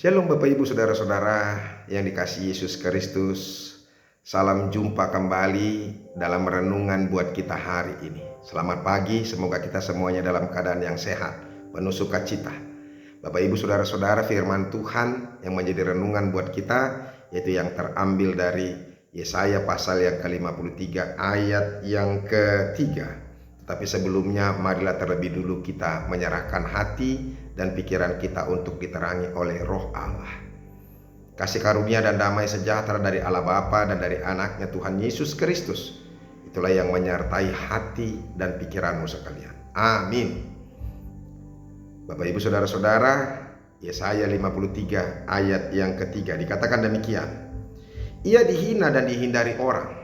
Shalom Bapak Ibu Saudara-saudara yang dikasihi Yesus Kristus. Salam jumpa kembali dalam renungan buat kita hari ini. Selamat pagi, semoga kita semuanya dalam keadaan yang sehat, penuh sukacita. Bapak Ibu Saudara-saudara, firman Tuhan yang menjadi renungan buat kita yaitu yang terambil dari Yesaya pasal yang ke-53 ayat yang ketiga. Tetapi sebelumnya marilah terlebih dulu kita menyerahkan hati dan pikiran kita untuk diterangi oleh Roh Allah. Kasih karunia dan damai sejahtera dari Allah Bapa dan dari anaknya Tuhan Yesus Kristus, itulah yang menyertai hati dan pikiranmu sekalian. Amin. Bapak Ibu Saudara-saudara, Yesaya 53 ayat yang ketiga dikatakan demikian. Ia dihina dan dihindari orang,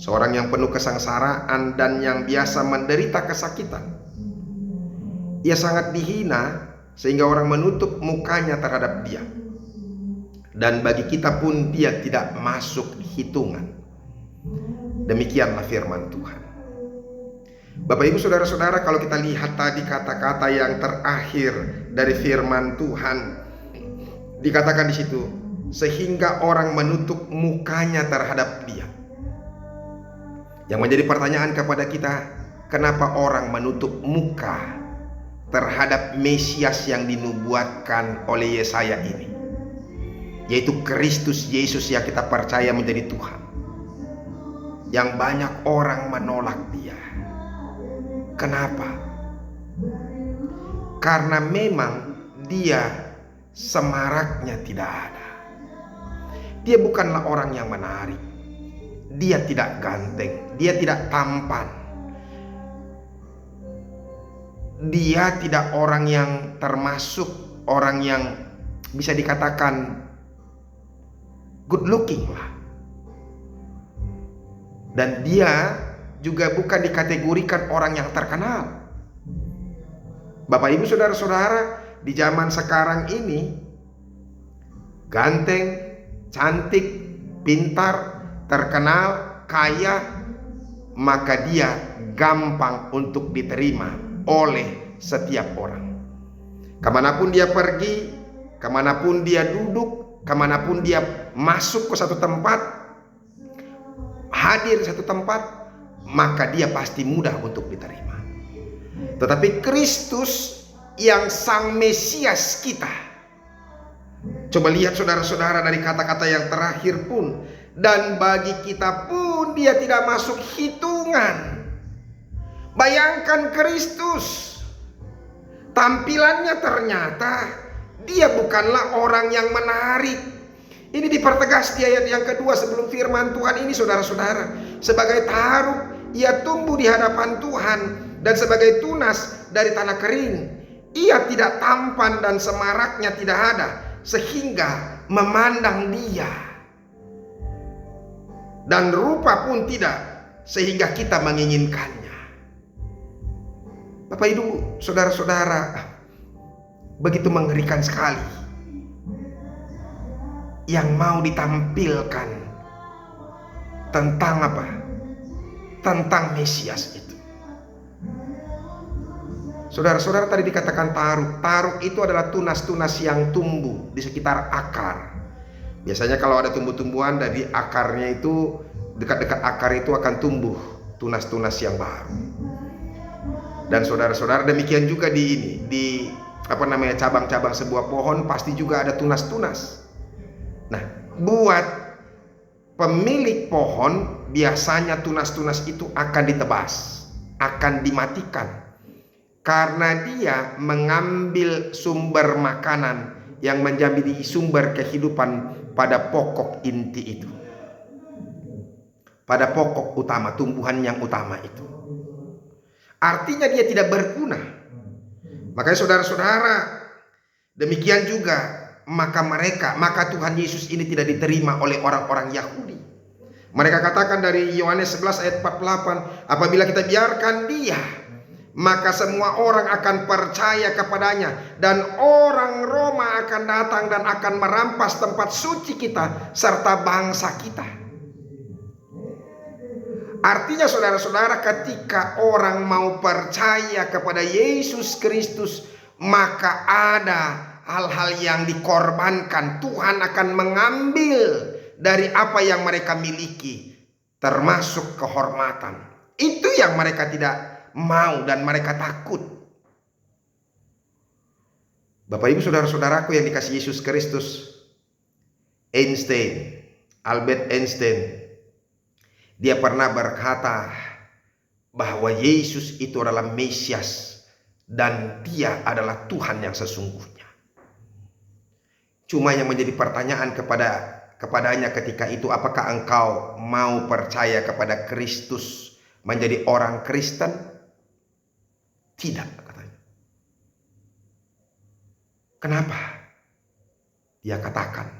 seorang yang penuh kesengsaraan dan yang biasa menderita kesakitan. Ia sangat dihina sehingga orang menutup mukanya terhadap dia. Dan bagi kita pun dia tidak masuk hitungan. Demikianlah firman Tuhan. Bapak Ibu Saudara-saudara, kalau kita lihat tadi kata-kata yang terakhir dari firman Tuhan, dikatakan di situ, sehingga orang menutup mukanya terhadap dia. Yang menjadi pertanyaan kepada kita, kenapa orang menutup muka terhadap Mesias yang dinubuatkan oleh Yesaya ini, yaitu Kristus Yesus yang kita percaya menjadi Tuhan. Yang banyak orang menolak dia. Kenapa? Karena memang dia semaraknya tidak ada. Dia bukanlah orang yang menarik. Dia tidak ganteng, dia tidak tampan. Dia tidak orang yang termasuk orang yang bisa dikatakan good looking lah. Dan dia juga bukan dikategorikan orang yang terkenal. Bapak Ibu Saudara-saudara, di zaman sekarang ini ganteng, cantik, pintar, terkenal, kaya, maka dia gampang untuk diterima oleh setiap orang. Kemanapun dia pergi, kemanapun dia duduk, kemanapun dia masuk ke satu tempat, hadir di satu tempat, maka dia pasti mudah untuk diterima. Tetapi Kristus yang sang Mesias kita, coba lihat saudara-saudara dari kata-kata yang terakhir pun, dan bagi kita pun dia tidak masuk hitungan. Bayangkan Kristus, tampilannya ternyata dia bukanlah orang yang menarik. Ini dipertegas di ayat yang kedua sebelum firman Tuhan ini, saudara-saudara. Sebagai taruh, ia tumbuh di hadapan Tuhan, dan sebagai tunas dari tanah kering. Ia tidak tampan dan semaraknya tidak ada, sehingga memandang dia. Dan rupa pun tidak, sehingga kita menginginkannya. Bapak Ibu Saudara-saudara, begitu mengerikan sekali yang mau ditampilkan tentang apa? Tentang Mesias itu. Saudara-saudara, tadi dikatakan taruh. Taruh itu adalah tunas-tunas yang tumbuh di sekitar akar. Biasanya kalau ada tumbuh-tumbuhan, dari akarnya itu, dekat-dekat akar itu akan tumbuh tunas-tunas yang baru. Dan saudara-saudara, demikian juga di cabang-cabang sebuah pohon pasti juga ada tunas-tunas. Nah, buat pemilik pohon biasanya tunas-tunas itu akan ditebas, akan dimatikan, karena dia mengambil sumber makanan yang menjadi sumber kehidupan pada pokok inti itu, pada pokok utama, tumbuhan yang utama itu. Artinya dia tidak berguna. Makanya saudara-saudara, demikian juga maka Tuhan Yesus ini tidak diterima oleh orang-orang Yahudi. Mereka katakan dari Yohanes 11 ayat 48, apabila kita biarkan dia, maka semua orang akan percaya kepadanya, dan orang Roma akan datang dan akan merampas tempat suci kita serta bangsa kita. Artinya saudara-saudara, ketika orang mau percaya kepada Yesus Kristus, maka ada hal-hal yang dikorbankan, Tuhan akan mengambil dari apa yang mereka miliki, termasuk kehormatan. Itu yang mereka tidak mau dan mereka takut. Bapak Ibu saudara-saudaraku yang dikasihi Yesus Kristus, Albert Einstein, dia pernah berkata bahwa Yesus itu adalah Mesias dan dia adalah Tuhan yang sesungguhnya. Cuma yang menjadi pertanyaan kepadanya ketika itu, apakah engkau mau percaya kepada Kristus menjadi orang Kristen? Tidak, katanya. Kenapa? Dia katakan,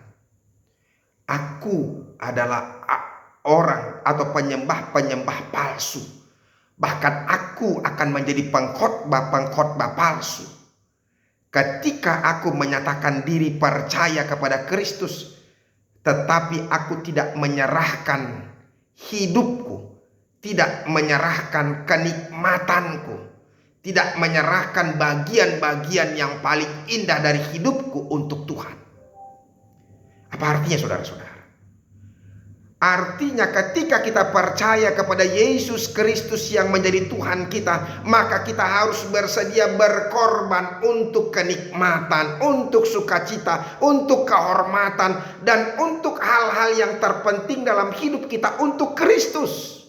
aku adalah orang atau penyembah-penyembah palsu. Bahkan aku akan menjadi pengkhotbah palsu. Ketika aku menyatakan diri percaya kepada Kristus, tetapi aku tidak menyerahkan hidupku, tidak menyerahkan kenikmatanku, tidak menyerahkan bagian-bagian yang paling indah dari hidupku untuk Tuhan. Apa artinya saudara-saudara? Artinya ketika kita percaya kepada Yesus Kristus yang menjadi Tuhan kita, maka kita harus bersedia berkorban untuk kenikmatan, untuk sukacita, untuk kehormatan, dan untuk hal-hal yang terpenting dalam hidup kita untuk Kristus.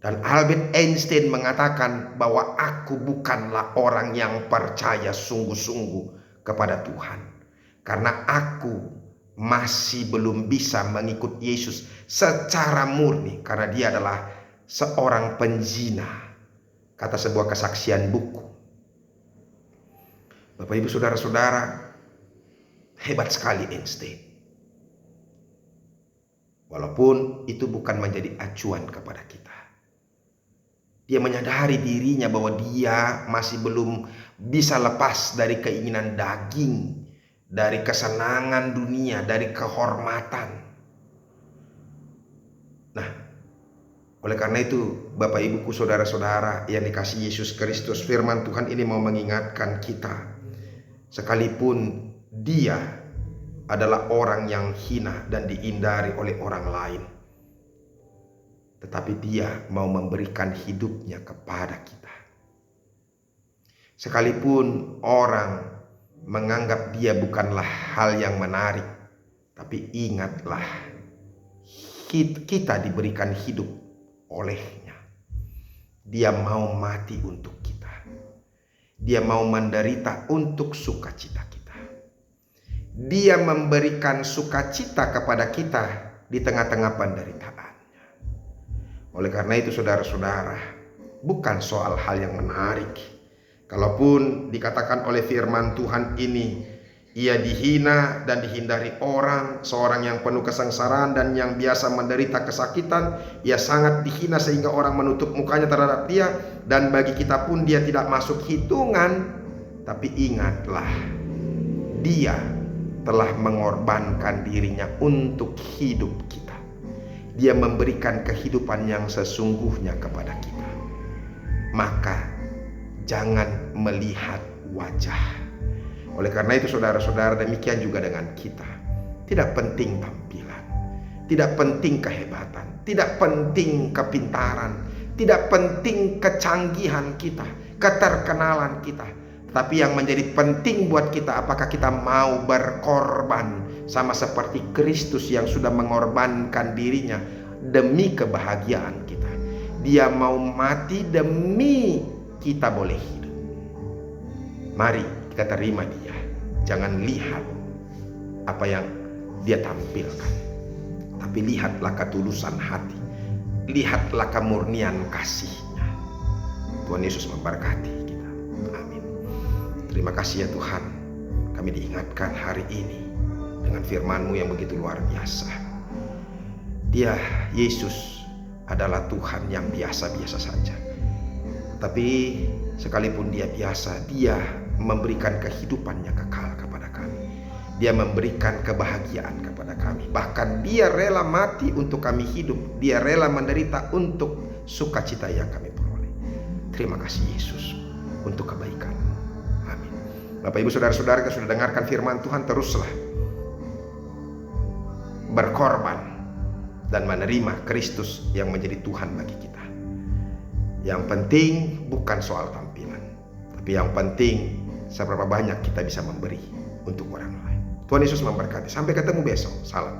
Dan Albert Einstein mengatakan bahwa aku bukanlah orang yang percaya sungguh-sungguh kepada Tuhan, karena aku masih belum bisa mengikut Yesus secara murni, karena dia adalah seorang penzina, kata sebuah kesaksian buku. Bapak Ibu saudara-saudara, hebat sekali Einstein. Walaupun itu bukan menjadi acuan kepada kita, dia menyadari dirinya bahwa dia masih belum bisa lepas dari keinginan daging, dari kesenangan dunia, dari kehormatan. Nah, oleh karena itu Bapak Ibuku saudara-saudara yang dikasihi Yesus Kristus, firman Tuhan ini mau mengingatkan kita, sekalipun dia adalah orang yang hina dan dihindari oleh orang lain, tetapi dia mau memberikan hidupnya kepada kita. Sekalipun orang menganggap dia bukanlah hal yang menarik, tapi ingatlah, kita diberikan hidup olehnya. Dia mau mati untuk kita. Dia mau menderita untuk sukacita kita. Dia memberikan sukacita kepada kita di tengah-tengah penderitaannya. Oleh karena itu saudara-saudara, bukan soal hal yang menarik. Kalaupun dikatakan oleh firman Tuhan ini, ia dihina dan dihindari orang, seorang yang penuh kesengsaraan dan yang biasa menderita kesakitan, ia sangat dihina sehingga orang menutup mukanya terhadap dia, dan bagi kita pun dia tidak masuk hitungan. Tapi ingatlah, dia telah mengorbankan dirinya untuk hidup kita. Dia memberikan kehidupan yang sesungguhnya kepada kita. Maka jangan melihat wajah. Oleh karena itu saudara-saudara, demikian juga dengan kita. Tidak penting tampilan, tidak penting kehebatan, tidak penting kepintaran, tidak penting kecanggihan kita, keterkenalan kita. Tapi yang menjadi penting buat kita, apakah kita mau berkorban sama seperti Kristus yang sudah mengorbankan dirinya demi kebahagiaan kita. Dia mau mati demi kita boleh hidup. Mari kita terima dia. Jangan lihat apa yang dia tampilkan, tapi lihatlah ketulusan hati, lihatlah kemurnian kasihnya. Tuhan Yesus memberkati kita. Amin. Terima kasih ya Tuhan, kami diingatkan hari ini dengan firman-Mu yang begitu luar biasa. Dia, Yesus, adalah Tuhan yang biasa-biasa saja. Tapi sekalipun dia biasa, dia memberikan kehidupan yang kekal kepada kami. Dia memberikan kebahagiaan kepada kami. Bahkan dia rela mati untuk kami hidup. Dia rela menderita untuk sukacita yang kami peroleh. Terima kasih Yesus untuk kebaikan. Amin. Bapak Ibu Saudara-saudara yang sudah dengarkan firman Tuhan, teruslah berkorban dan menerima Kristus yang menjadi Tuhan bagi kita. Yang penting bukan soal tampilan, tapi yang penting seberapa banyak kita bisa memberi untuk orang lain. Tuhan Yesus memberkati. Sampai ketemu besok. Salam.